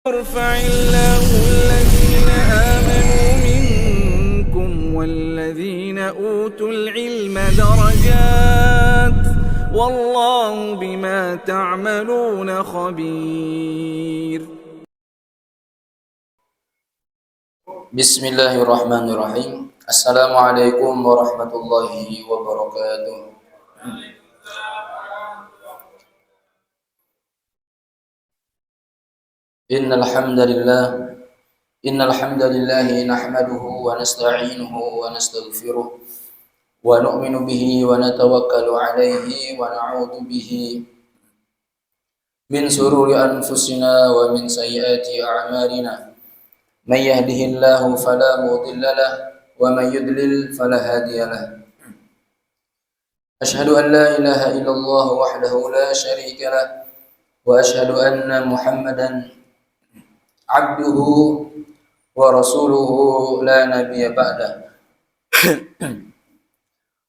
يرفع الله الذين آمنوا منكم والذين أوتوا العلم درجات والله بما تعملون خبير. Bismillahirrahmanirrahim. Assalamualaikum warahmatullahi wabarakatuh. Innal hamdalillah nahmaduhu wa nasta'inuhu wa nastaghfiruh wa nu'minu bihi wa natawakkalu alayhi wa na'udzu bihi min sururi anfusina wa min sayyiati a'malina. Man yahdihillahu fala mudilla lahu wa man yudlil fala hadiya lahu. Asyhadu an la ilaha illallah wahdahu la syarika lah wa asyhadu anna Muhammadan abduhu wa rasuluhu la nabiyya ba'da.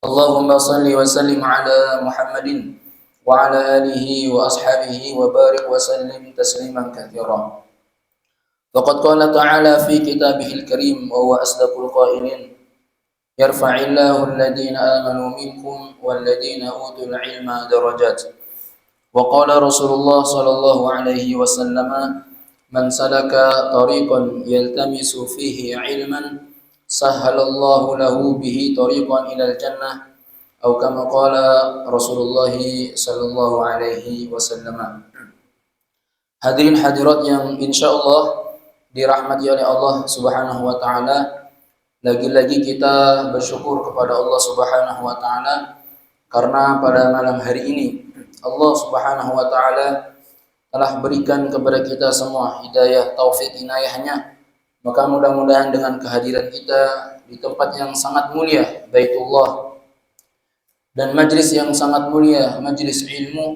Allahumma salli wa sallim ala Muhammadin wa ala alihi wa ashabihi wa barik wa sallim tasliman katsira. Faqad qala ta'ala fi kitabihil karim wa huwa asdaqul qailin. Yarfa'illahu alladhina amanu minkum walladhina utul ilma darajat. Wa qala Rasulullah sallallahu alaihi wasallam, man salaka tariqan yaltamisu fihi ilman sahhalallahu lahu bihi tariqan ilal jannah atau kama qala Rasulullah sallallahu alaihi wasallam. Hadirin hadirat yang insyaallah dirahmati oleh Allah Subhanahu wa taala, lagi-lagi kita bersyukur kepada Allah Subhanahu wa taala karena pada malam hari ini Allah Subhanahu wa taala telah berikan kepada kita semua hidayah, taufik, inayahnya. Maka mudah-mudahan dengan kehadiran kita di tempat yang sangat mulia, Baitullah, dan majlis yang sangat mulia, majlis ilmu,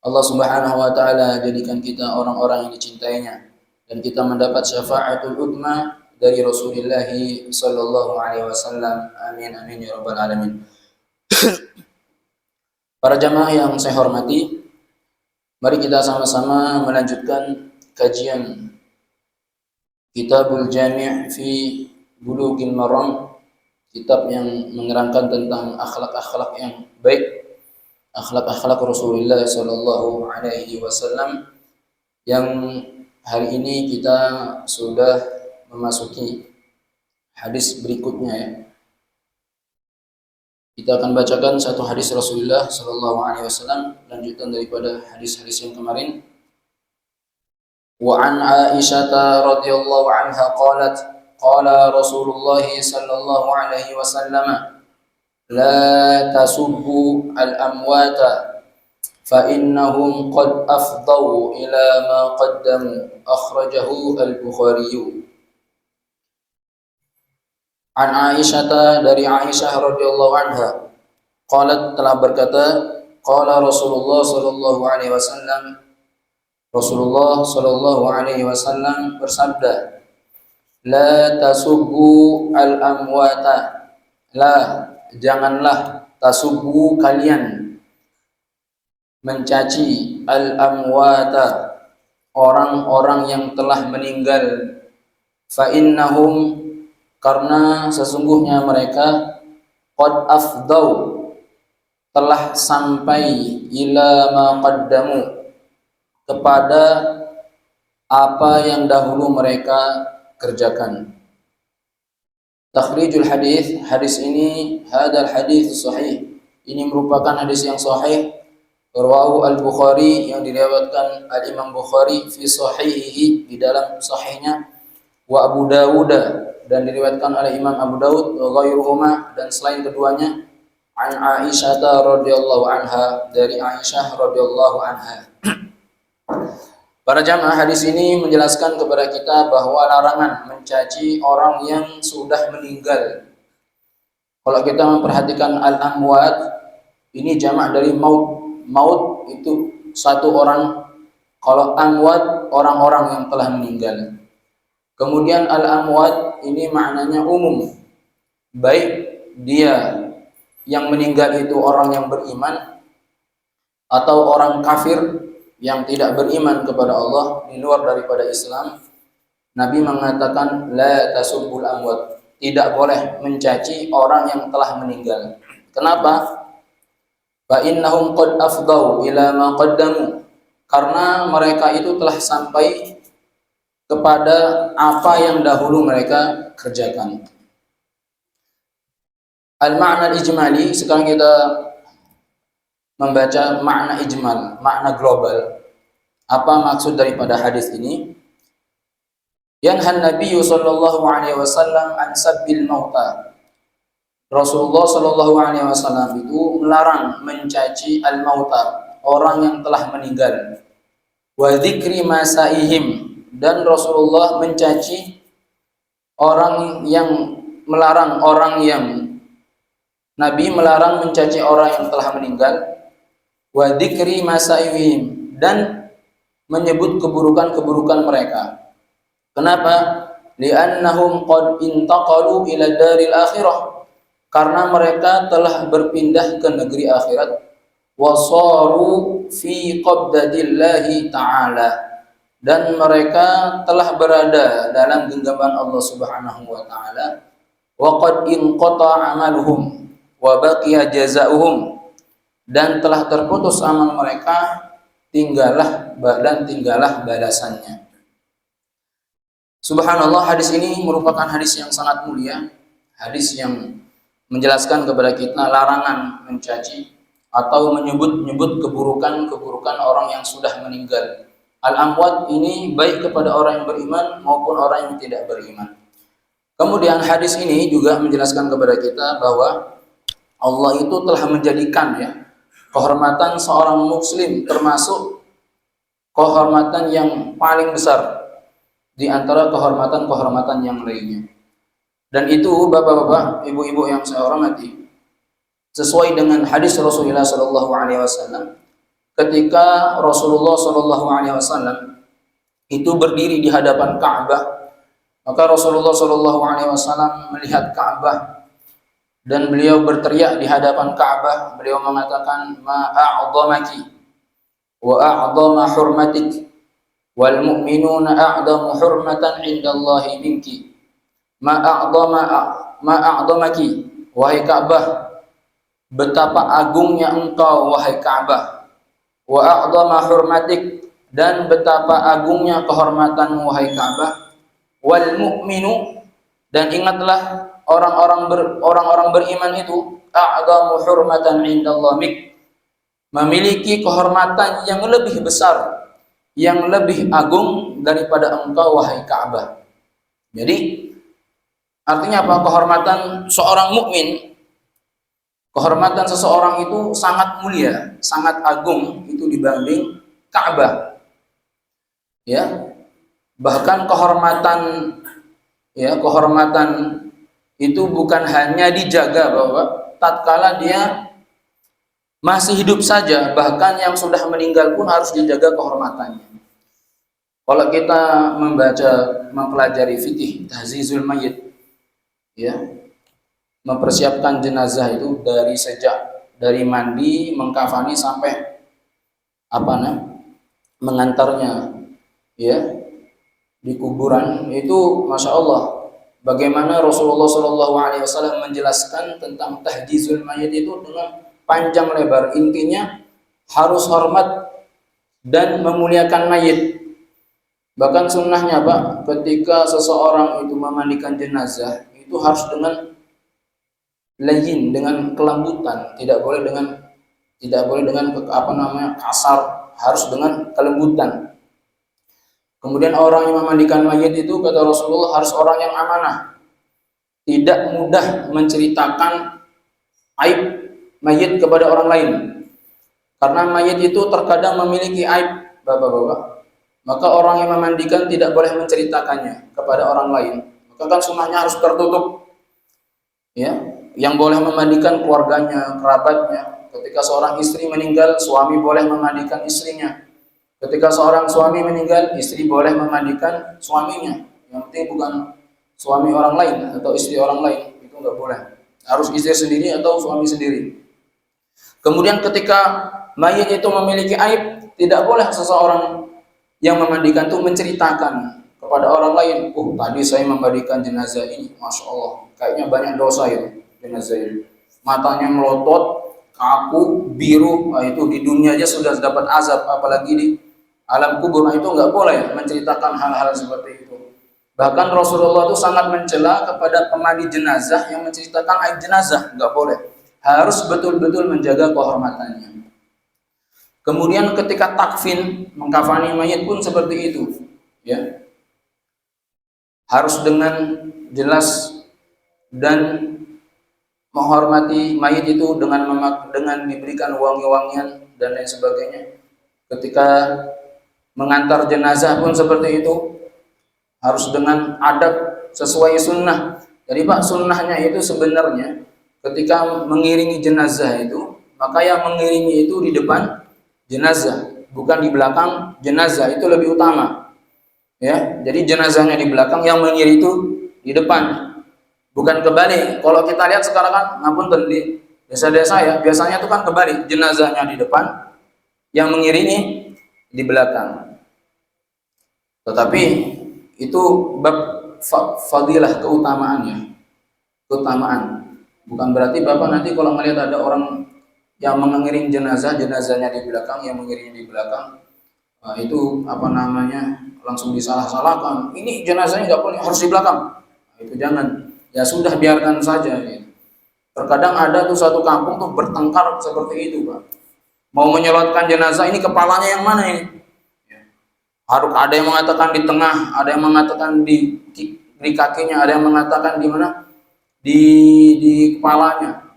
Allah Subhanahu wa taala jadikan kita orang-orang yang dicintainya dan kita mendapat syafaatul udma dari Rasulullah sallallahu alaihi wasallam. Amin amin ya rabbal alamin. Para jamaah yang saya hormati, mari kita sama-sama melanjutkan kajian Kitabul Jami' fi Bulughil Maram, kitab yang menerangkan tentang akhlak-akhlak yang baik, akhlak-akhlak Rasulullah sallallahu alaihi wasallam, yang hari ini kita sudah memasuki hadis berikutnya ya. Kita akan bacakan satu hadis Rasulullah sallallahu alaihi wasallam, lanjutan daripada hadis-hadis yang kemarin. Wa an Aisyah radhiyallahu anha qalat qala Rasulullah sallallahu alaihi wasallam la tasubbu al-amwata fa innahum qad afdaw ila ma qaddamu akhrajahu al-Bukhari. An Aisyah, dari Aisyah radhiyallahu anha, qalat, telah berkata, qala Rasulullah sallallahu alaihi wasallam, Rasulullah sallallahu alaihi wasallam bersabda, la tasubbu al-amwata, la, janganlah, tasubbu, kalian mencaci, al-amwata, orang-orang yang telah meninggal, fa innahum, karena sesungguhnya mereka qad afdau, telah sampai, ila ma qaddamu, kepada apa yang dahulu mereka kerjakan. Takhrijul hadis, hadis ini, hadal hadis sahih, ini merupakan hadis yang sahih, rawahu al-Bukhari, yang diriwayatkan al-Imam Bukhari fi sahihihi, di dalam sahihnya, wa Abu Dawud, dan diriwayatkan oleh Imam Abu Dawud, ghairuhuma, dan selain keduanya, an Aisyah radhiyallahu anha, dari Aisyah radhiyallahu anha. Para jamaah, hadis ini menjelaskan kepada kita bahwa larangan mencaci orang yang sudah meninggal. Kalau kita memperhatikan al-amwat, ini jamak dari maut. Maut itu satu orang, kalau amwat orang-orang yang telah meninggal. Kemudian al-amwat ini maknanya umum, baik dia yang meninggal itu orang yang beriman atau orang kafir, yang tidak beriman kepada Allah di luar daripada Islam, Nabi mengatakan la tasubbul amwat, tidak boleh mencaci orang yang telah meninggal. Kenapa? Fa innahum qad afdau ila ma qaddamu, karena mereka itu telah sampai kepada apa yang dahulu mereka kerjakan. Al-ma'na al-ijmali, sekarang kita membaca makna ijmal, makna global. Apa maksud daripada hadis ini? Yanhan Nabi sallallahu alaihi wasallam an sabbil mauta. Rasulullah sallallahu alaihi wasallam itu melarang mencaci al-mauta, orang yang telah meninggal. Wa dzikri masaihim, dan Rasulullah mencaci orang yang melarang orang yang Nabi melarang mencaci orang yang telah meninggal. Wa dzikri masaihim, dan menyebut keburukan-keburukan mereka. Kenapa? Li'annahum qad intaqalu ila daril akhirah, karena mereka telah berpindah ke negeri akhirat. Wasaru fi qabdatillahi ta'ala, dan mereka telah berada dalam genggaman Allah Subhanahu wa taala. Wa qad inqata amaluhum wa baqiya jazaohum, dan telah terputus amal mereka, tinggallah balasannya. Subhanallah, hadis ini merupakan hadis yang sangat mulia, hadis yang menjelaskan kepada kita larangan mencaci atau menyebut-nyebut keburukan orang yang sudah meninggal. Al-amwat ini baik kepada orang yang beriman maupun orang yang tidak beriman. Kemudian hadis ini juga menjelaskan kepada kita bahwa Allah itu telah menjadikan kehormatan seorang muslim termasuk kehormatan yang paling besar di antara kehormatan-kehormatan yang lainnya. Dan itu bapak-bapak, ibu-ibu yang saya hormati, sesuai dengan hadis Rasulullah sallallahu alaihi wasallam, ketika Rasulullah sallallahu alaihi wasallam itu berdiri di hadapan Ka'bah, maka Rasulullah sallallahu alaihi wasallam melihat Ka'bah dan beliau berteriak di hadapan Ka'bah. Beliau mengatakan, ma a'dhamaki wa a'dhama hurmatik wal mu'minuna a'dhamu hurmatan 'indallahi minki. Ma a'dhamaki, wahai Ka'bah, betapa agungnya engkau wahai Ka'bah. Wa a'dhama hurmatik, dan betapa agungnya kehormatanmu wahai Ka'bah. Wal mu'minu, dan ingatlah orang-orang beriman itu a'dhamu hurmatan 'indallahi mink, memiliki kehormatan yang lebih besar, yang lebih agung daripada engkau wahai Ka'bah. Jadi artinya apa? Kehormatan seorang mukmin, kehormatan seseorang itu sangat mulia, sangat agung itu dibanding Ka'bah. Bahkan kehormatan itu bukan hanya dijaga bahwa tatkala dia masih hidup saja, bahkan yang sudah meninggal pun harus dijaga kehormatannya. Kalau kita mempelajari fikih tahzizul mayyit, mempersiapkan jenazah itu dari mandi, mengkafani sampai mengantarnya di kuburan, itu masya Allah bagaimana Rasulullah SAW menjelaskan tentang tahjizul mayit itu dengan panjang lebar. Intinya harus hormat dan memuliakan mayit. Bahkan sunnahnya ketika seseorang itu memandikan jenazah itu harus dengan layyin, dengan kelembutan, tidak boleh dengan kasar, harus dengan kelembutan. Kemudian orang yang memandikan mayit itu, kata Rasulullah, harus orang yang amanah, tidak mudah menceritakan aib mayit kepada orang lain, karena mayit itu terkadang memiliki aib, bapak-bapak. Maka orang yang memandikan tidak boleh menceritakannya kepada orang lain. Maka kan sunnahnya harus tertutup. Yang boleh memandikan keluarganya, kerabatnya. Ketika seorang istri meninggal, suami boleh memandikan istrinya. Ketika seorang suami meninggal, istri boleh memandikan suaminya. Yang penting bukan suami orang lain atau istri orang lain, itu nggak boleh. Harus istri sendiri atau suami sendiri. Kemudian ketika mayit itu memiliki aib, Tidak boleh seseorang yang memandikan itu menceritakan kepada orang lain, tadi saya memandikan jenazah ini, masya Allah, kayaknya banyak dosa itu jenazah ini. Matanya melotot, kaku, biru, itu di dunia aja sudah dapat azab, apalagi di alam kubur. Itu nggak boleh menceritakan hal-hal seperti itu. Bahkan Rasulullah itu sangat mencela kepada pemandi jenazah yang menceritakan aib jenazah, nggak boleh. Harus betul-betul menjaga kehormatannya. Kemudian ketika takfin, mengkafani mayit pun seperti itu, ya. Harus dengan jelas dan menghormati mayit itu dengan diberikan wangi-wangian dan lain sebagainya. Ketika mengantar jenazah pun seperti itu, harus dengan adab sesuai sunnah. Jadi Pak, sunnahnya itu sebenarnya ketika mengiringi jenazah itu, maka yang mengiringi itu di depan jenazah, bukan di belakang jenazah, itu lebih utama. Ya, jadi jenazahnya di belakang, yang mengiringi itu di depan. Bukan kebalik. Kalau kita lihat sekarang kan, ngapunten di desa-desa ya, biasanya itu kan kebalik, jenazahnya di depan, yang mengiringi di belakang. Tetapi itu bab fadilah, keutamaannya. Keutamaan. Bukan berarti Bapak nanti kalau melihat ada orang yang mengiring jenazah, jenazahnya di belakang, yang mengiringi di belakang, itu langsung disalah-salahkan. Ini jenazahnya nggak boleh, harus di belakang. Itu jangan. Ya sudah, biarkan saja. Gitu. Terkadang ada tuh satu kampung tuh bertengkar seperti itu, Pak. Mau menyolatkan jenazah, ini kepalanya yang mana ini? Harus ada yang mengatakan di tengah, ada yang mengatakan di kakinya, ada yang mengatakan di mana? Di kepalanya.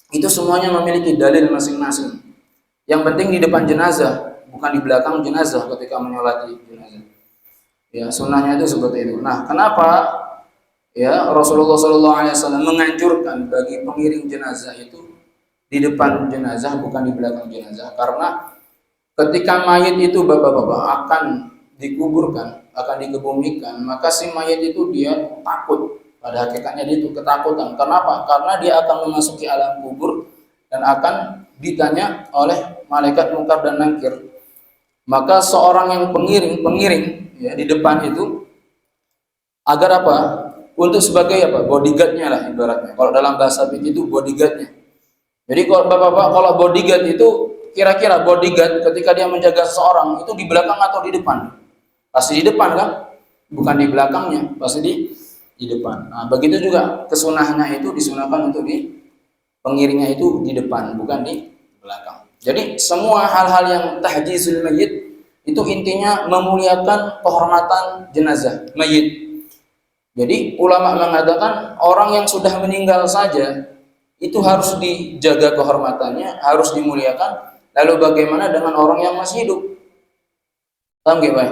Itu semuanya memiliki dalil masing-masing. Yang penting di depan jenazah, bukan di belakang jenazah ketika menyolati jenazah. Ya, sunnahnya itu seperti itu. Nah, kenapa ya Rasulullah SAW menganjurkan bagi pengiring jenazah itu di depan jenazah, bukan di belakang jenazah? Karena ketika mayit itu bapak-bapak akan dikuburkan, akan dikebumikan, maka si mayit itu dia takut. Pada hakikatnya dia itu ketakutan. Kenapa? Karena dia akan memasuki alam kubur dan akan ditanya oleh malaikat munkar dan nakir. Maka seorang yang pengiring ya di depan itu agar apa? Untuk sebagai apa? Bodyguardnya lah ibaratnya. Kalau dalam bahasa fikih itu bodyguardnya. Jadi kalau bapak-bapak, kalau bodyguard itu kira-kira bodyguard ketika dia menjaga seseorang itu di belakang atau di depan? Pasti di depan kan? Bukan di belakangnya, pasti di depan. Nah, begitu juga kesunahannya itu disunahkan untuk di pengiringnya itu di depan, bukan di belakang. Jadi semua hal-hal yang tahjizul mayyit itu intinya memuliakan kehormatan jenazah mayyit. Jadi ulama mengatakan orang yang sudah meninggal saja itu harus dijaga kehormatannya, harus dimuliakan. Lalu bagaimana dengan orang yang masih hidup? Paham nggak, Pak?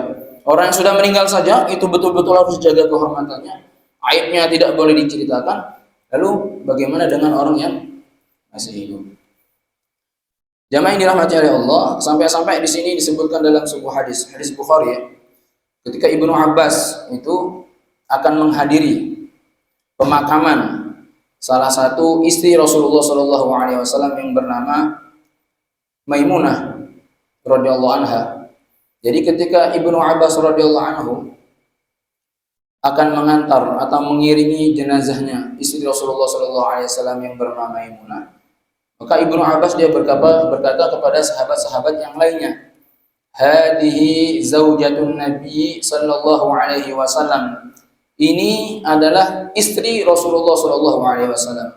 Orang yang sudah meninggal saja itu betul-betul harus dijaga kehormatannya. Aibnya tidak boleh diceritakan. Lalu bagaimana dengan orang yang masih hidup? Jamaah yang dirahmati oleh Allah, sampai-sampai di sini disebutkan dalam sebuah hadis Bukhari ya. Ketika Ibnu Abbas itu akan menghadiri pemakaman salah satu istri Rasulullah SAW yang bernama Maimunah radhiyallahu anha. Jadi ketika Ibnu Abbas radhiyallahu anhu akan mengantar atau mengiringi jenazahnya istri Rasulullah SAW yang bernama Maimunah, maka Ibnu Abbas dia berkata kepada sahabat-sahabat yang lainnya, hadihi zaujatun Nabi sallallahu alaihi wasallam. Ini adalah istri Rasulullah sallallahu alaihi wasallam.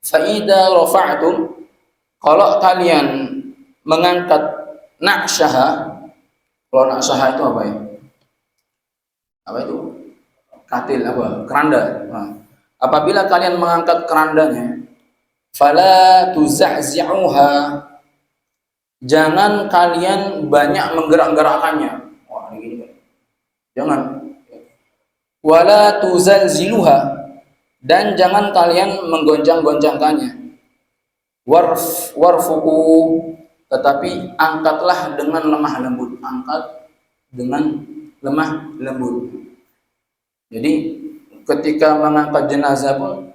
Fa idza rafa'tum, kalau kalian mengangkat naqsyaha, kalau naqsyaha itu apa ya? Apa itu? Katil apa? Keranda. Nah, apabila kalian mengangkat kerandanya, fala tuzahzi'uha, jangan kalian banyak menggerak-gerakkannya. Wah, ini gini. Jangan. Wala tuzalziluha, dan jangan kalian menggoncang-goncangkannya. Warfuku, tetapi angkatlah dengan lemah lembut. Angkat dengan lemah lembut. Jadi ketika mengangkat jenazah pun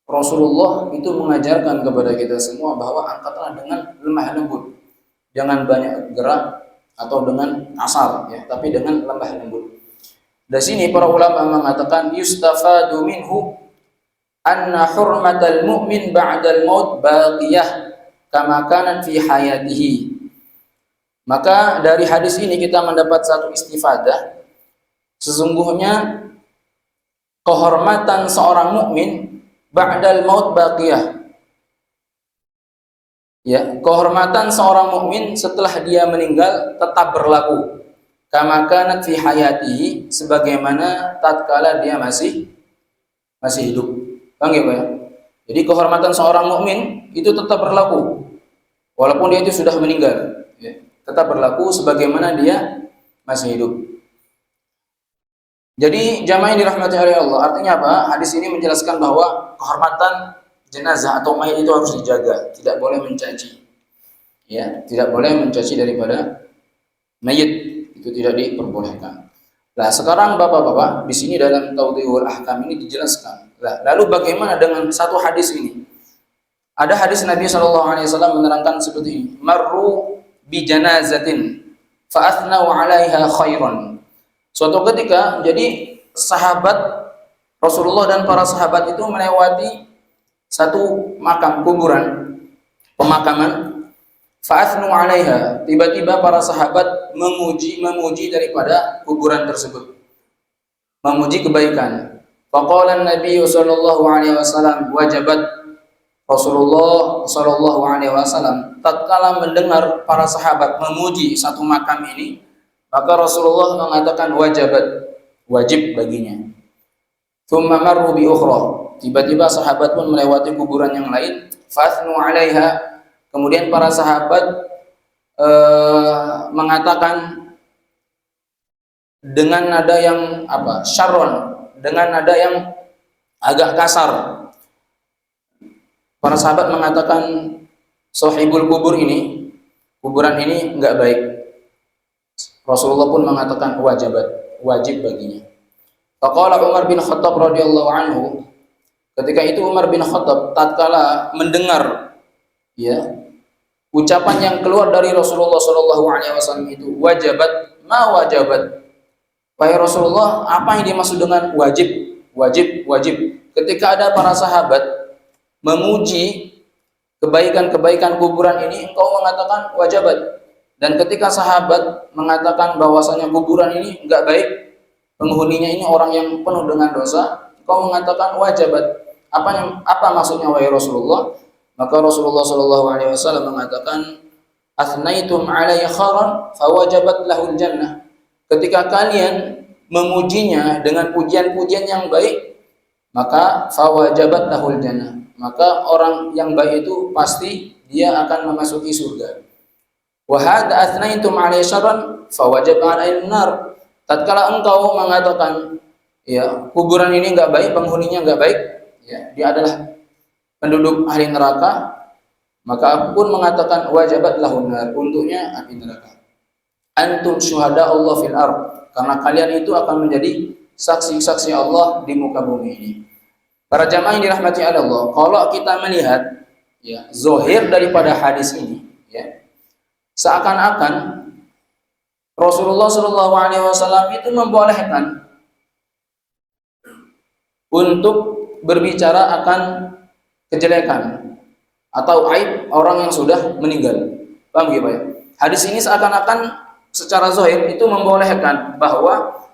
Rasulullah itu mengajarkan kepada kita semua bahwa angkatlah dengan lemah lembut. Jangan banyak gerak, atau dengan kasar ya, tapi dengan lemah lembut. Dari sini para ulama mengatakan yustafadu minhu anna hurmatal mu'min ba'dal maut baqiyah kama kanat fi hayatihi. Maka dari hadis ini kita mendapat satu istifadah, sesungguhnya kehormatan seorang mukmin ba'dal maut baqiyah. Ya, kehormatan seorang mukmin setelah dia meninggal tetap berlaku. Kama kanat fi hayatihi, sebagaimana tatkala dia masih hidup. Paham ya, Pak? Jadi kehormatan seorang mukmin itu tetap berlaku walaupun dia itu sudah meninggal, ya. Tetap berlaku sebagaimana dia masih hidup. Jadi jamaah yang dirahmati oleh Allah, artinya apa? Hadis ini menjelaskan bahwa kehormatan jenazah atau mayat itu harus dijaga, tidak boleh mencaci. Ya, tidak boleh mencaci daripada mayit, itu tidak diperbolehkan. Nah, sekarang Bapak-bapak, di sini dalam Tawdihul Ahkam ini dijelaskan. Nah, lalu bagaimana dengan satu hadis ini? Ada hadis Nabi SAW menerangkan seperti ini. Marru bi janazatin fa athnau 'alaiha khairan. Suatu ketika, jadi sahabat Rasulullah dan para sahabat itu melewati satu makam kuburan, pemakaman. Fa'athnu 'alaiha, tiba-tiba para sahabat memuji daripada kuburan tersebut, memuji kebaikan. Faqala Nabi sallallahu alaihi wasallam wajabat. Rasulullah sallallahu alaihi wasallam tatkala mendengar para sahabat memuji satu makam ini, maka Rasulullah mengatakan wajabat, wajib baginya. Tsumma marru bi ukhra, tiba-tiba sahabat pun melewati kuburan yang lain. Fa'athnu 'alaiha, kemudian para sahabat mengatakan dengan nada yang syarron, dengan nada yang agak kasar. Para sahabat mengatakan sahibul kubur ini, kuburan ini enggak baik. Rasulullah pun mengatakan wajib baginya. Faqala Umar bin Khattab radhiyallahu anhu, ketika itu Umar bin Khattab tatkala mendengar ya ucapan yang keluar dari Rasulullah SAW itu wajabat, ma wajabat. Wahai Rasulullah, apa yang dimaksud dengan wajib? Ketika ada para sahabat memuji kebaikan-kebaikan kuburan ini, engkau mengatakan wajabat. Dan ketika sahabat mengatakan bahwasanya kuburan ini enggak baik, penghuninya ini orang yang penuh dengan dosa, engkau mengatakan wajabat. Apa maksudnya wahai Rasulullah? Maka Rasulullah SAW mengatakan, "Athnaitum 'alaihi khairan, fawajabat lahul jannah." Ketika kalian memujinya dengan pujian-pujian yang baik, maka fawajabat lahul jannah. Maka orang yang baik itu pasti dia akan memasuki surga. Wa hadza athnaitum 'alaihi syarran, fawajaba 'alaihi nar. Tatkala engkau mengatakan, ya, kuburan ini enggak baik, penghuninya enggak baik, ya, dia adalah penduduk ahli neraka, maka aku pun mengatakan wajabat lahun nar, untuknya api neraka. Antum syuhada Allah fil ard, karena kalian itu akan menjadi saksi-saksi Allah di muka bumi ini. Para jamaah yang dirahmati Allah, kalau kita melihat ya zahir daripada hadis ini, ya, seakan-akan Rasulullah SAW itu membolehkan untuk berbicara akan kejelekan atau aib orang yang sudah meninggal. Paham ya, Pak? Hadis ini seakan-akan secara zahir itu membolehkan bahwa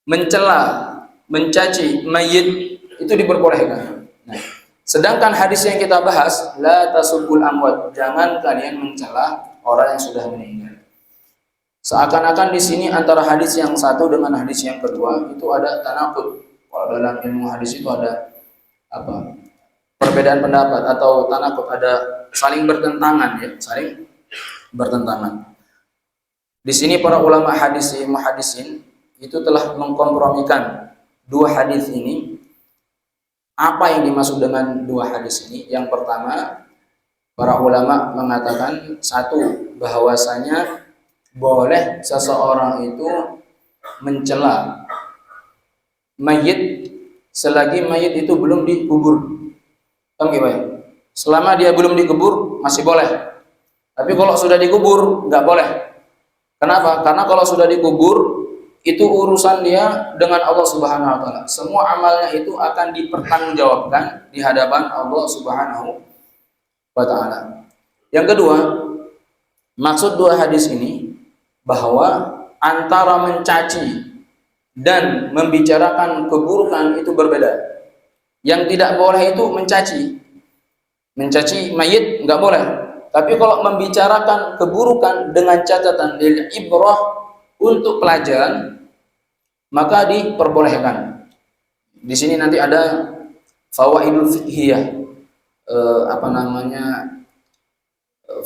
mencela, mencaci mayit itu diperbolehkan. Nah, sedangkan hadis yang kita bahas, la tasubul amwat, jangan kalian mencela orang yang sudah meninggal. Seakan-akan di sini antara hadis yang satu dengan hadis yang kedua itu ada tanaqud. Kalau dalam ilmu hadis itu ada perbedaan pendapat atau tanaqud, ada saling bertentangan, ya, saling bertentangan. Di sini para ulama muhaddisin itu telah mengkompromikan dua hadis ini. Apa yang dimaksud dengan dua hadis ini? Yang pertama, para ulama mengatakan satu, bahwasanya boleh seseorang itu mencela mayit selagi mayit itu belum dikubur. Paham gimana? Selama dia belum dikubur masih boleh. Tapi kalau sudah dikubur nggak boleh. Kenapa? Karena kalau sudah dikubur, itu urusan dia dengan Allah Subhanahu wa taala. Semua amalnya itu akan dipertanggungjawabkan di hadapan Allah Subhanahu wa taala. Yang kedua, maksud dua hadis ini bahwa antara mencaci dan membicarakan keburukan itu berbeda. Yang tidak boleh itu mencaci. Mencaci mayit nggak boleh. Tapi kalau membicarakan keburukan dengan catatan lil ibrah untuk pelajaran, maka diperbolehkan. Di sini nanti ada fawaidul fiqhiyah,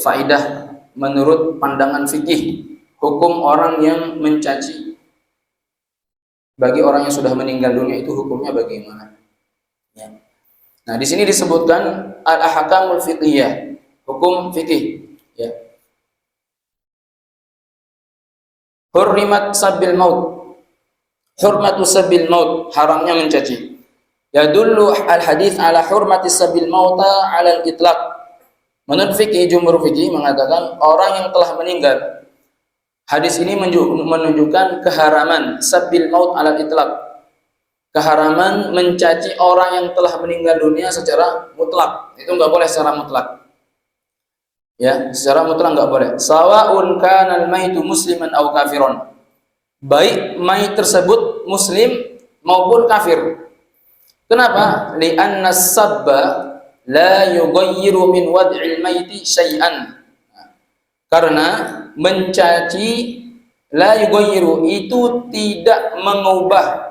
faidah menurut pandangan fikih, hukum orang yang mencaci bagi orang yang sudah meninggal dunia itu hukumnya bagaimana? Ya. Nah, di sini disebutkan al-ahkamul fiqhiyah, hukum fikih. Ya. Hurrimat sabil maut, hurmatu sabil maut, haramnya mencaci. Yadullu al-hadis ala hurmati sabil mauta ala al-itlaq. Menurut fikih, jumhur fikih mengatakan orang yang telah meninggal, hadis ini menunjukkan keharaman sabil maut ala al-itlaq, keharaman mencaci orang yang telah meninggal dunia secara mutlak. Itu nggak boleh secara mutlak. Ya, secara mutlak nggak boleh. Sawa'un kana al-maitu musliman aw kafiron. Baik mayit tersebut muslim maupun kafir. Kenapa? Li'anna sabba la yughayyiru min wad'il maiti syai'an. Karena mencaci la yughayyiru itu tidak mengubah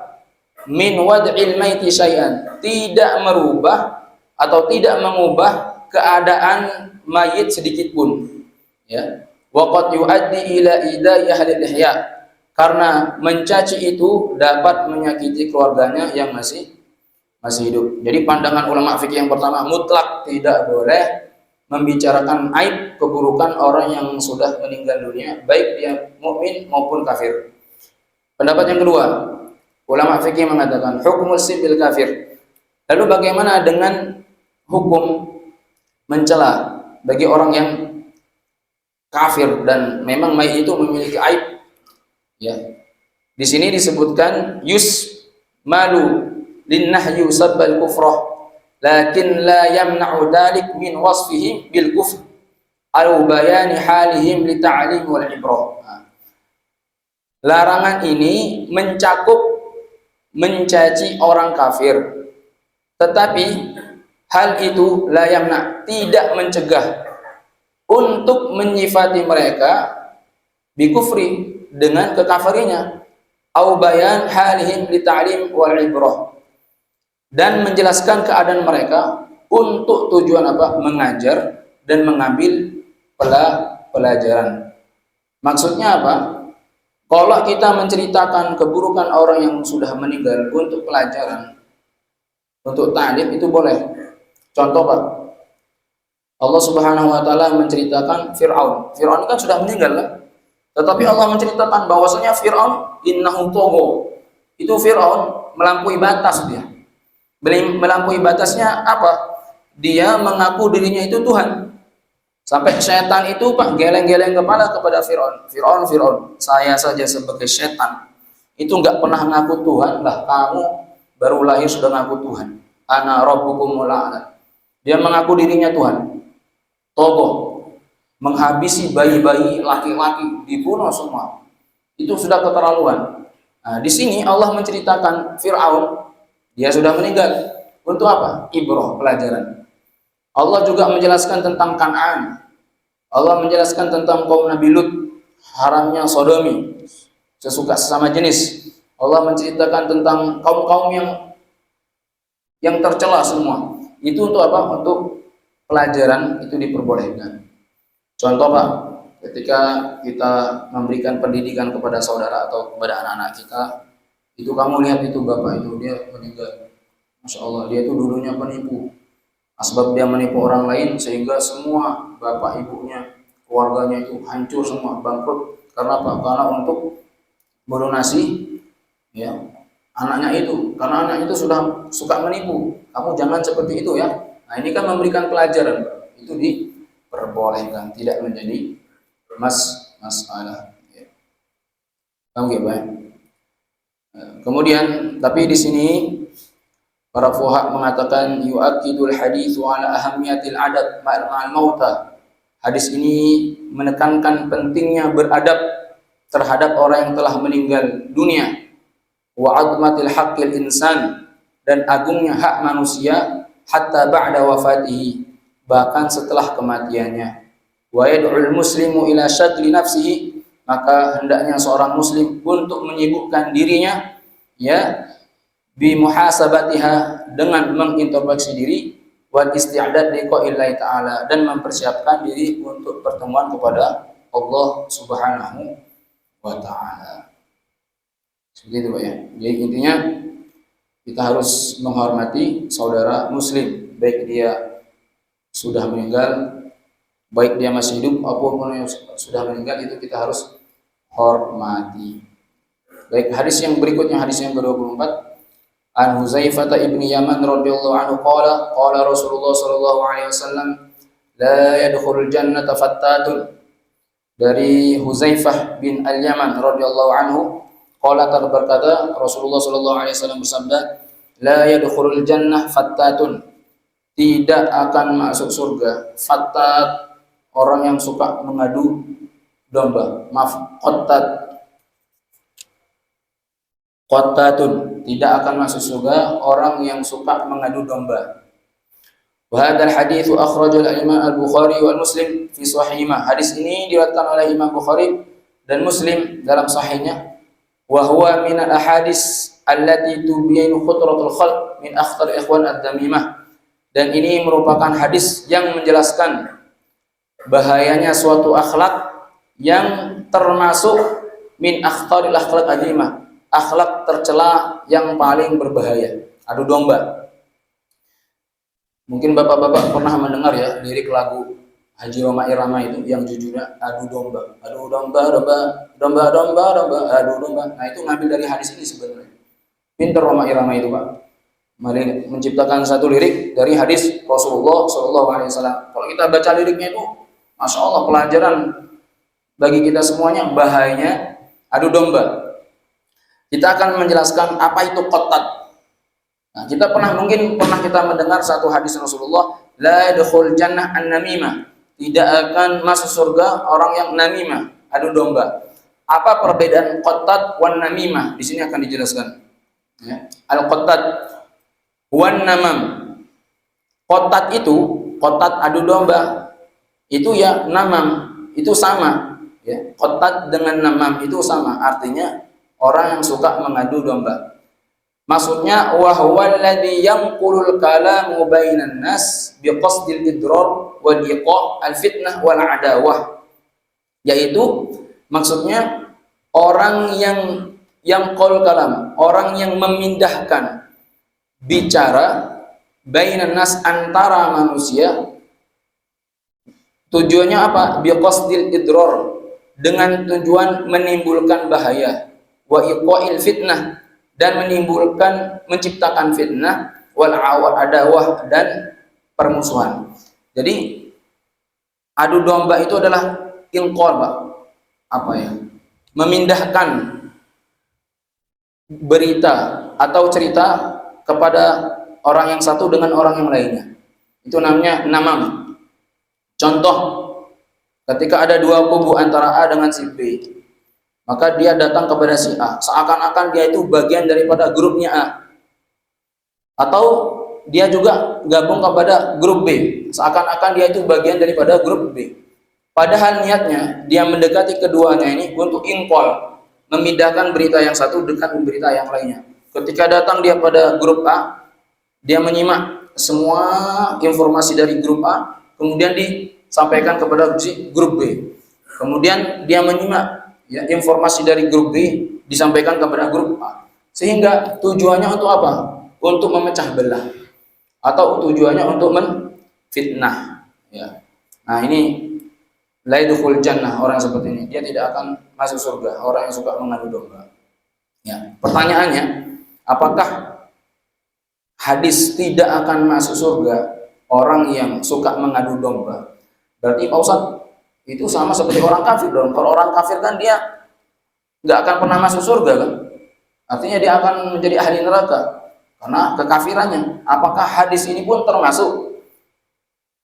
min wad'il maiti syai'an, tidak merubah atau tidak mengubah keadaan mayit sedikit pun, ya. Waqad yuaddi ila idai ahli ihya, karena mencaci itu dapat menyakiti keluarganya yang masih hidup. Jadi pandangan ulama fikih yang pertama, mutlak tidak boleh membicarakan aib keburukan orang yang sudah meninggal dunia, baik dia mukmin maupun kafir. Pendapat yang kedua, ulama fikih mengatakan hukmul sibil kafir. Lalu bagaimana dengan hukum mencela bagi orang yang kafir dan memang mayit itu memiliki aib? Ya. Di sini disebutkan malu linnahyu sabbal kufrah lakin la yamna'u dhalik min wasfihim bil kufr aw bayani halihim li ta'lim wal ibrah. Larangan ini mencakup mencaci orang kafir, tetapi hal itu la yamna, tidak mencegah untuk menyifati mereka bi kufri, dengan kekafirinya, au bayan halihim li ta'lim wal ibrah, dan menjelaskan keadaan mereka untuk tujuan apa? Mengajar dan mengambil pelajaran. Maksudnya apa? Kalau kita menceritakan keburukan orang yang sudah meninggal untuk pelajaran, untuk ta'lim, itu boleh. Contoh Pak, Allah Subhanahu wa taala menceritakan Fir'aun. Fir'aun kan sudah meninggal kan? Tetapi Allah menceritakan bahwasanya Fir'aun innahu tagha. Itu Fir'aun melampaui batas dia. Melampaui batasnya apa? Dia mengaku dirinya itu Tuhan. Sampai setan itu Pak geleng-geleng kepala kepada Fir'aun. Fir'aun, saya saja sebagai setan itu enggak pernah ngaku Tuhan, lah kamu baru lahir sudah ngaku Tuhan. Ana rabbukumul a'la. Dia mengaku dirinya Tuhan. Togo, menghabisi bayi-bayi laki-laki, dibunuh semua. Itu sudah keterlaluan. Nah, di sini Allah menceritakan Fir'aun, dia sudah meninggal. Untuk apa? Ibrah, pelajaran. Allah juga menjelaskan tentang Kan'an. Allah menjelaskan tentang kaum Nabi Lut, haramnya sodomi, sesuka sesama jenis. Allah menceritakan tentang kaum-kaum yang tercela semua. Itu untuk apa? Untuk pelajaran, itu diperbolehkan. Contoh Pak, ketika kita memberikan pendidikan kepada saudara atau kepada anak-anak kita, itu kamu lihat itu bapak itu dia meninggal, Masya Allah, dia itu dulunya penipu. Sebab dia menipu orang lain sehingga semua bapak ibunya, keluarganya itu hancur semua, bangkrut. Karena apa? Karena untuk melunasi ya anaknya itu, karena anaknya itu sudah suka menipu. Kamu jangan seperti itu ya. Nah, ini kan memberikan pelajaran, itu diperbolehkan, tidak menjadi masalah. Ya. Paham ya, Pak? Kemudian tapi di sini para fuqaha mengatakan yu'akkidul haditsu ala ahammiyatil adab ma'al mauta. Hadis ini menekankan pentingnya beradab terhadap orang yang telah meninggal dunia, wa 'azmatil haqqil insan, dan agungnya hak manusia hatta ba'da wafatihi, bahkan setelah kematiannya. Wa yad'ul muslimu ila syagli nafsihi, maka hendaknya seorang muslim untuk menyibukkan dirinya ya bi muhasabatiha, dengan mengintrospeksi diri, wal isti'dad liqa'illahi ta'ala, dan mempersiapkan diri untuk pertemuan kepada Allah Subhanahu wa ta'ala. Seperti itu, Pak ya. Jadi intinya kita harus menghormati saudara muslim, baik dia sudah meninggal, baik dia masih hidup apapun yang sudah meninggal, itu kita harus hormati. Baik, hadis yang berikutnya, hadis yang ke-24, an Huzaifah ibni Yaman radhiyallahu anhu qala qala Rasulullah sallallahu alaihi wasallam la yadkhulul jannata fattatun. Dari Huzaifah bin Al-Yaman radhiyallahu anhu qala, berkata Rasulullah sallallahu alaihi wasallam bersabda, la yadkhulul jannah fattatun, tidak akan masuk surga. Fattat, orang yang suka mengadu domba. Maaf, qattatun, tidak akan masuk surga orang yang suka mengadu domba. Wa hadzal hadits akhrajal Imam Al-Bukhari wal Muslim fi sahihima. Hadis ini diriwayatkan oleh Imam Bukhari dan Muslim dalam sahihnya. Wa huwa min al-ahadits allati tubyinu khutratul khalq min akhtar ikhwan ad-damimah. Dan ini merupakan hadis yang menjelaskan bahayanya suatu akhlak yang termasuk min akhtaril akhlaq ad-damimah, akhlak tercela yang paling berbahaya, adu domba. Mungkin bapak-bapak pernah mendengar ya lirik lagu Haji Roma Irama itu yang judulnya adu domba, adu domba, domba, domba, domba, adu domba. Nah itu ngambil dari hadis ini sebenarnya. Pinter Roma Irama itu, Pak. Mari menciptakan satu lirik dari hadis Rasulullah Shallallahu Alaihi Wasallam. Kalau kita baca liriknya itu, masya Allah, pelajaran bagi kita semuanya bahayanya adu domba. Kita akan menjelaskan apa itu qattat. Nah, kita mungkin pernah kita mendengar satu hadis Rasulullah, la yadkhul jannah an-namimah, tidak akan masuk surga orang yang namimah, adu domba. Apa perbedaan qattat wan namimah? Di sini akan dijelaskan. Ya. Al-qattat wan namam. Qattat itu, qattat adu domba, itu ya namam, itu sama. Ya. Qattat dengan namam itu sama, artinya orang yang suka mengadu domba. Maksudnya wa huwa alladhi yanqulul kalamu bainan nas biqasdil idrar wal iqa' al fitnah wal adawah. Yaitu maksudnya orang yang qol kalam, orang yang memindahkan bicara bainan nas, antara manusia. Tujuannya apa? Biqasdil idrar, dengan tujuan menimbulkan bahaya, wa iqa'il fitnah, dan menciptakan fitnah, wal adawah, dan permusuhan. Jadi adu domba itu adalah inqal, Pak. Apa ya? Memindahkan berita atau cerita kepada orang yang satu dengan orang yang lainnya. Itu namanya namam. Contoh, ketika ada dua kubu antara A dengan si B, maka dia datang kepada si A, seakan-akan dia itu bagian daripada grupnya A. Atau dia juga gabung kepada grup B, seakan-akan dia itu bagian daripada grup B. Padahal niatnya dia mendekati keduanya ini untuk inqal, memindahkan berita yang satu dengan berita yang lainnya. Ketika datang dia pada grup A, dia menyimak semua informasi dari grup A, kemudian disampaikan kepada grup B. Kemudian dia menyimak ya, informasi dari grup B disampaikan kepada grup A, sehingga tujuannya untuk apa? Untuk memecah belah, atau tujuannya untuk menfitnah. Ya. Nah ini la yadkhul jannah, orang seperti ini dia tidak akan masuk surga, orang yang suka mengadu domba. Ya. Pertanyaannya, apakah hadis tidak akan masuk surga orang yang suka mengadu domba? Berarti Pak Ustaz, itu sama seperti orang kafir dong. Kalau orang kafir kan dia nggak akan pernah masuk surga kan? Artinya dia akan menjadi ahli neraka karena kekafirannya. Apakah hadis ini pun termasuk?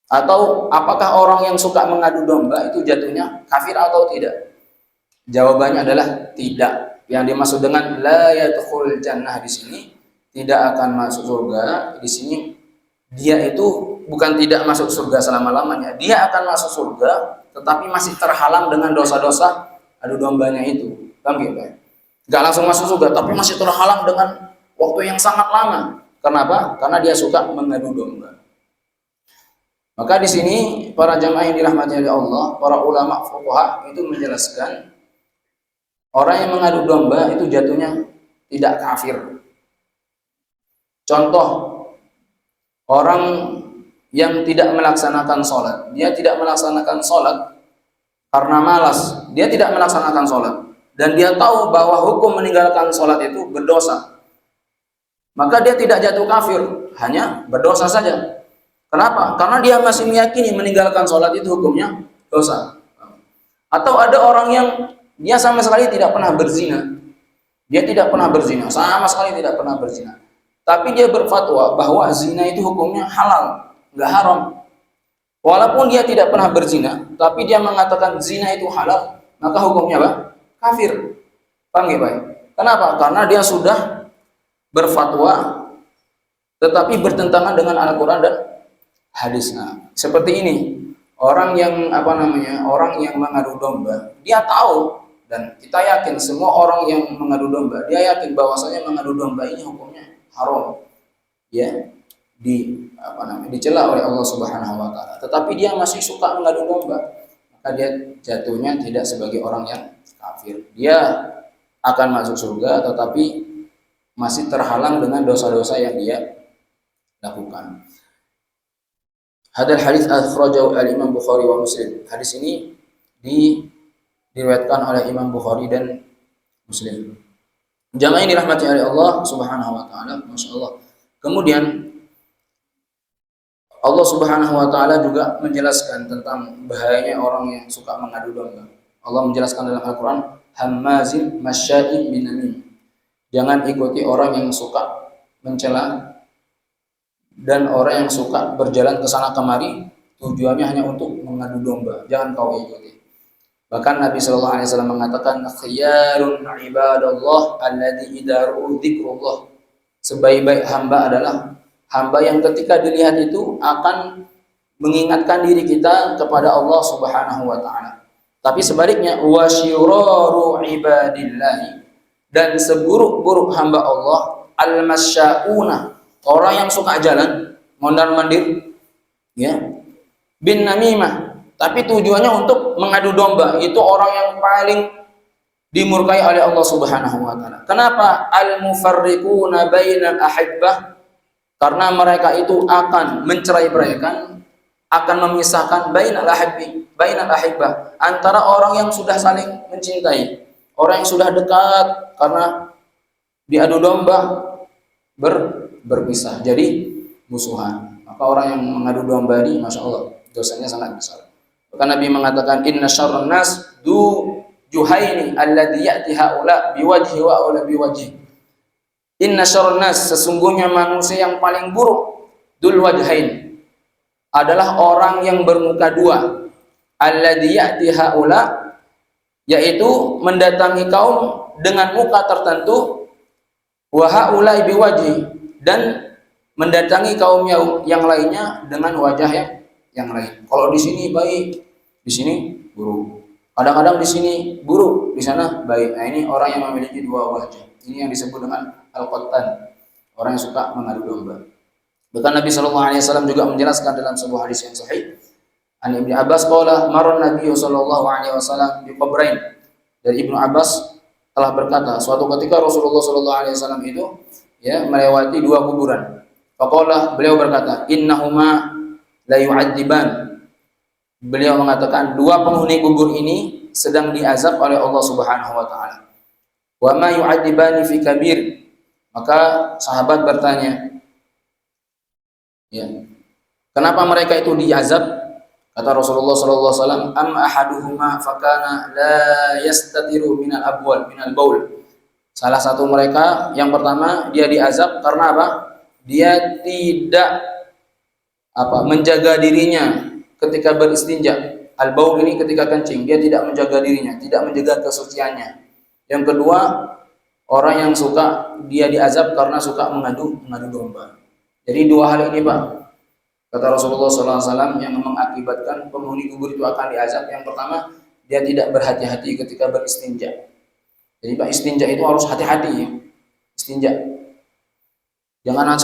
Atau apakah orang yang suka mengadu domba itu jatuhnya kafir atau tidak? Jawabannya adalah tidak. Yang dimaksud dengan la yadkhul jannah di sini tidak akan masuk surga. Di sini dia itu bukan tidak masuk surga selama-lamanya. Dia akan masuk surga tetapi masih terhalang dengan dosa-dosa adu dombanya itu. Paham gitu? Enggak langsung masuk surga tapi masih terhalang dengan waktu yang sangat lama. Kenapa? Karena dia suka mengadu domba. Maka di sini para jamaah yang dirahmati oleh Allah, para ulama fuqaha itu menjelaskan orang yang mengadu domba itu jatuhnya tidak kafir. Contoh, orang yang tidak melaksanakan sholat, dia tidak melaksanakan sholat karena malas, dia tidak melaksanakan sholat dan dia tahu bahwa hukum meninggalkan sholat itu berdosa, maka dia tidak jatuh kafir, hanya berdosa saja. Kenapa? Karena dia masih meyakini meninggalkan sholat itu hukumnya dosa. Atau ada orang yang dia sama sekali tidak pernah berzina, dia tidak pernah berzina, sama sekali tidak pernah berzina, tapi dia berfatwa bahwa zina itu hukumnya halal, nggak haram. Walaupun dia tidak pernah berzina, tapi dia mengatakan zina itu halal, maka hukumnya apa? Kafir. Paham ya, Pak? Kenapa? Karena dia sudah berfatwa tetapi bertentangan dengan Al-Quran dan hadis. Nah, seperti ini orang yang orang yang mengadu domba, dia tahu dan kita yakin semua orang yang mengadu domba, dia yakin bahwasanya mengadu domba ini hukumnya haram, ya, dicela oleh Allah Subhanahu wa taala. Tetapi dia masih suka mengadu domba, maka dia jatuhnya tidak sebagai orang yang kafir. Dia akan masuk surga tetapi masih terhalang dengan dosa-dosa yang dia lakukan. Hadal hadis akhrajahu al-Imam Bukhari wa Muslim. Hadis ini diriwayatkan oleh Imam Bukhari dan Muslim. Jamaah yang dirahmati oleh Allah Subhanahu wa taala, masyaallah. Kemudian Allah Subhanahu wa taala juga menjelaskan tentang bahayanya orang yang suka mengadu domba. Allah menjelaskan dalam Al-Qur'an, hammazin masya'in binamim. Jangan ikuti orang yang suka mencela dan orang yang suka berjalan ke sana kemari, tujuannya hanya untuk mengadu domba. Jangan kau ikuti. Bahkan Nabi sallallahu alaihi wasallam mengatakan, khiyarun ibadallah alladzi idza ru'u dzikrullah. Sebaik-baik hamba adalah hamba yang ketika dilihat itu akan mengingatkan diri kita kepada Allah Subhanahu wa taala. Tapi sebaliknya, wasyiraru ibadillah, dan seburuk-buruk hamba Allah al-masya'una, orang yang suka jalan mondar-mandir, ya, bin namimah, tapi tujuannya untuk mengadu domba. Itu orang yang paling dimurkai oleh Allah Subhanahu wa taala. Kenapa? Al-mufarriquna bainal ahibbah, karena mereka itu akan mencerai-beraikan, akan memisahkan bainal ahibbah, antara orang yang sudah saling mencintai, orang yang sudah dekat, karena diadu domba berpisah, jadi musuhan. Maka orang yang mengadu domba ini, masya Allah, dosanya sangat besar. Bahkan Nabi mengatakan, inna syarran nas du juhaini alladhi ya'ti haula biwajhi wa aula biwajhi. Inna syarran nas, sesungguhnya manusia yang paling buruk, dul wajhain, adalah orang yang bermuka dua. Alladhi ya'ti haula, yaitu mendatangi kaum dengan muka tertentu, wa haula biwajhi, dan mendatangi kaum yang lainnya dengan wajah yang lain. Kalau di sini baik, di sini buruk. Kadang-kadang di sini buruk, di sana baik. Nah, ini orang yang memiliki dua wajah. Ini yang disebut dengan al-qattan, orang yang suka mengadu domba. Bahkan Nabi sallallahu alaihi wasallam juga menjelaskan dalam sebuah hadis yang sahih. An Ibnu Abbas qala marra Nabi sallallahu alaihi wasallam bi qabrain. Dari Ibnu Abbas telah berkata, suatu ketika Rasulullah sallallahu alaihi wasallam itu ya melewati dua kuburan. Faqala, beliau berkata, innahuma la yu'adziban. Beliau mengatakan dua penghuni kubur ini sedang diazab oleh Allah Subhanahu wa taala. Wa ma yu'adzibani fi kabir. Maka sahabat bertanya, ya, kenapa mereka itu diazab? Kata Rasulullah sallallahu alaihi wasallam, "Am ahaduhuma fakana la yastatiru minal abwal minal baul." Salah satu mereka yang pertama dia diazab karena apa? Dia tidak menjaga dirinya ketika beristinja. Al-baul ini ketika kencing, dia tidak menjaga dirinya, tidak menjaga kesuciannya. Yang kedua, orang yang suka dia diazab karena suka mengadu domba. Jadi dua hal ini, Pak, kata Rasulullah SAW, yang mengakibatkan penghuni kubur itu akan diazab. Yang pertama, dia tidak berhati-hati ketika beristinja. Jadi Pak, istinja itu harus hati-hati ya. Istinja. Jangan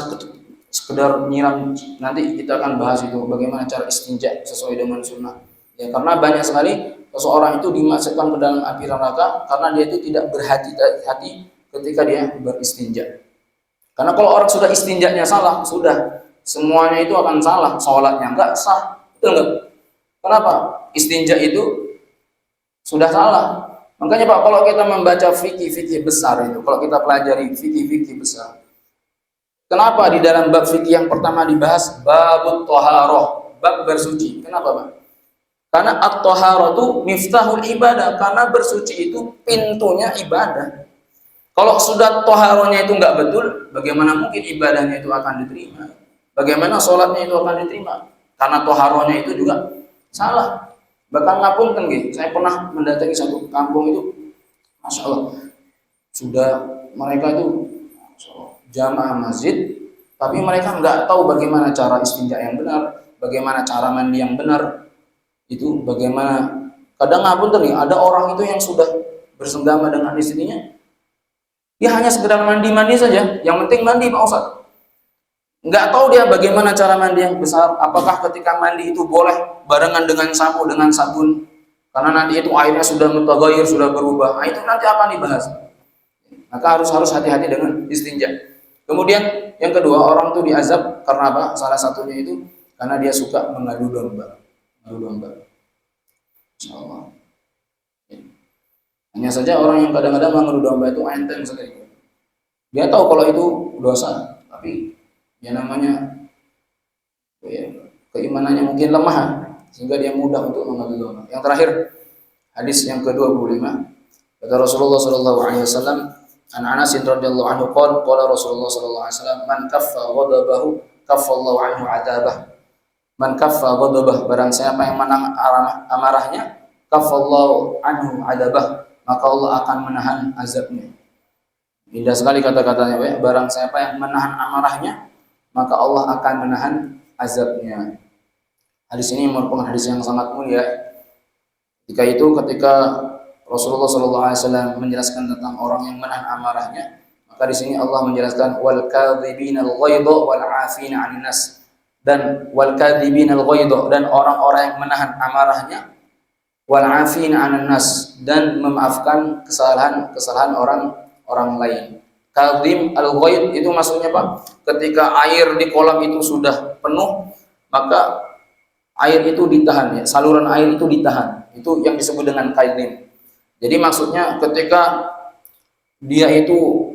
sekedar nyiram. Nanti kita akan bahas itu bagaimana cara istinja sesuai dengan sunnah. Ya, karena banyak sekali seseorang itu dimasukkan ke dalam api neraka karena dia itu tidak berhati-hati ketika dia beristinja. Karena kalau orang sudah istinjanya salah, sudah semuanya itu akan salah, sholatnya enggak sah, betul enggak? Kenapa? Istinja itu sudah salah. Makanya Pak, kalau kita membaca fikih-fikih besar itu, kalau kita pelajari fikih-fikih besar, kenapa di dalam bab fikih yang pertama dibahas babut thaharah, bab bersuci? Kenapa Pak? Karena at-thaharah itu miftahul ibadah, karena bersuci itu pintunya ibadah. Kalau sudah thaharahnya itu enggak betul, bagaimana mungkin ibadahnya itu akan diterima? Bagaimana sholatnya itu akan diterima? Karena toharohnya itu juga salah. Bahkan ngapunten nggih, saya pernah mendatangi satu kampung itu, masya Allah, sudah mereka itu jamaah masjid, tapi mereka nggak tahu bagaimana cara istinja yang benar, bagaimana cara mandi yang benar, itu bagaimana. Kadang ngapunten nih, ada orang itu yang sudah bersenggama dengan istrinya, dia hanya sekedar mandi saja, yang penting mandi Pak Ustadz. Nggak tahu dia bagaimana cara mandi yang besar. Apakah ketika mandi itu boleh barengan dengan sampo, dengan sabun? Karena nanti itu airnya sudah mutaghayyir, sudah berubah. Nah, itu nanti akan dibahas. Maka harus hati-hati dengan istinja. Kemudian yang kedua, orang itu diazab karena apa? Salah satunya itu karena dia suka mengadu domba. Insyaallah. Hanya saja orang yang kadang-kadang mengadu domba itu enteng sekali. Dia tahu kalau itu dosa, tapi ya namanya keimanannya mungkin lemah sehingga dia mudah untuk mengadu domba. Yang terakhir, hadis yang ke-25, kata Rasulullah sallallahu alaihi wasallam, an Anas radhiyallahu anhu qala Rasulullah sallallahu alaihi wasallam, man kaffa ghadabahu kaffallahu anhu adabah. Man kaffa ghadabah, barang siapa yang menahan amarahnya, kaffallahu anhu adabah, maka Allah akan menahan azabnya. Indah sekali kata-katanya, barang siapa yang menahan amarahnya, maka Allah akan menahan azabnya. Hadis ini merupakan hadis yang sangat mulia. Ketika Rasulullah SAW menjelaskan tentang orang yang menahan amarahnya, maka di sini Allah menjelaskan wal kadzibinal ghaidha wal 'afina 'anil nas, dan wal kadzibinal ghaidha, dan orang-orang yang menahan amarahnya, wal 'afina 'anil nas, dan memaafkan kesalahan orang lain. Kadhim al-ghaid itu maksudnya Pak, ketika air di kolam itu sudah penuh, maka air itu ditahan ya, saluran air itu ditahan. Itu yang disebut dengan kadhim. Jadi maksudnya ketika dia itu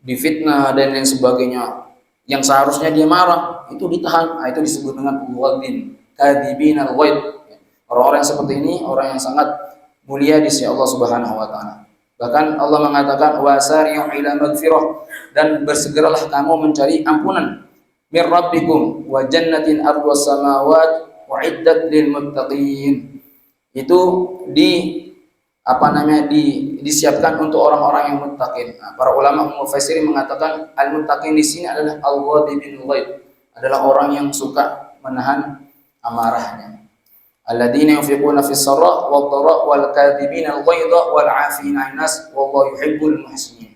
difitnah dan lain sebagainya, yang seharusnya dia marah itu ditahan. Nah, itu disebut dengan ghadin, kadhibin al-ghaid. Orang-orang seperti ini orang yang sangat mulia di sisi Allah Subhanahu wa taala. Bahkan Allah mengatakan wasari'u ila magfirah, dan bersegeralah kamu mencari ampunan mir rabbikum wa jannatin ardhas samawati wa iddat lil muttaqin. Itu disiapkan untuk orang-orang yang muttaqin. Nah, para ulama mufassirin mengatakan al-muttaqin di sini adalah al-ghadibin ghaib, adalah orang yang suka menahan amarahnya. Alladzina yunfiquna fis sarra wad dharra wal kadzibina al ghaidha wal 'afina 'anil nas wallahu yuhibbul muhsinin.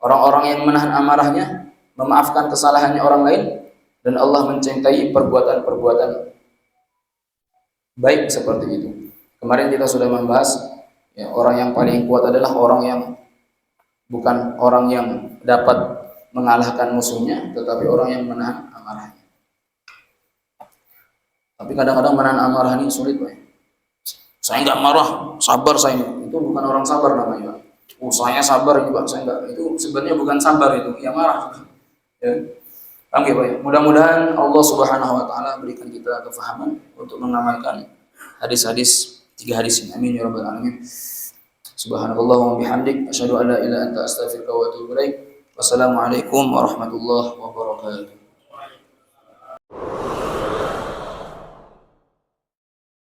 Orang-orang yang menahan amarahnya, memaafkan kesalahannya orang lain, dan Allah mencintai perbuatan-perbuatan baik seperti itu. Kemarin kita sudah membahas ya, orang yang paling kuat adalah orang yang bukan orang yang dapat mengalahkan musuhnya, tetapi orang yang menahan amarahnya. Tapi kadang-kadang menahan amarah ini sulit, Pak. Saya nggak marah, sabar saya ini. Itu bukan orang sabar namanya, Pak. Saya sabar ini, Pak. Saya nggak. Itu sebenarnya bukan sabar itu, ya marah. Ya. Paham ya Pak ya? Mudah-mudahan Allah Subhanahu wa taala berikan kita kefahaman untuk mengamalkan hadis-hadis 3 hadis ini. Amin ya rabbal alamin. Subhanallah wa bihamdik asyhadu an la ilaha illa anta astaghfiruka wa atubu ilaik. Wassalamualaikum warahmatullahi wabarakatuh.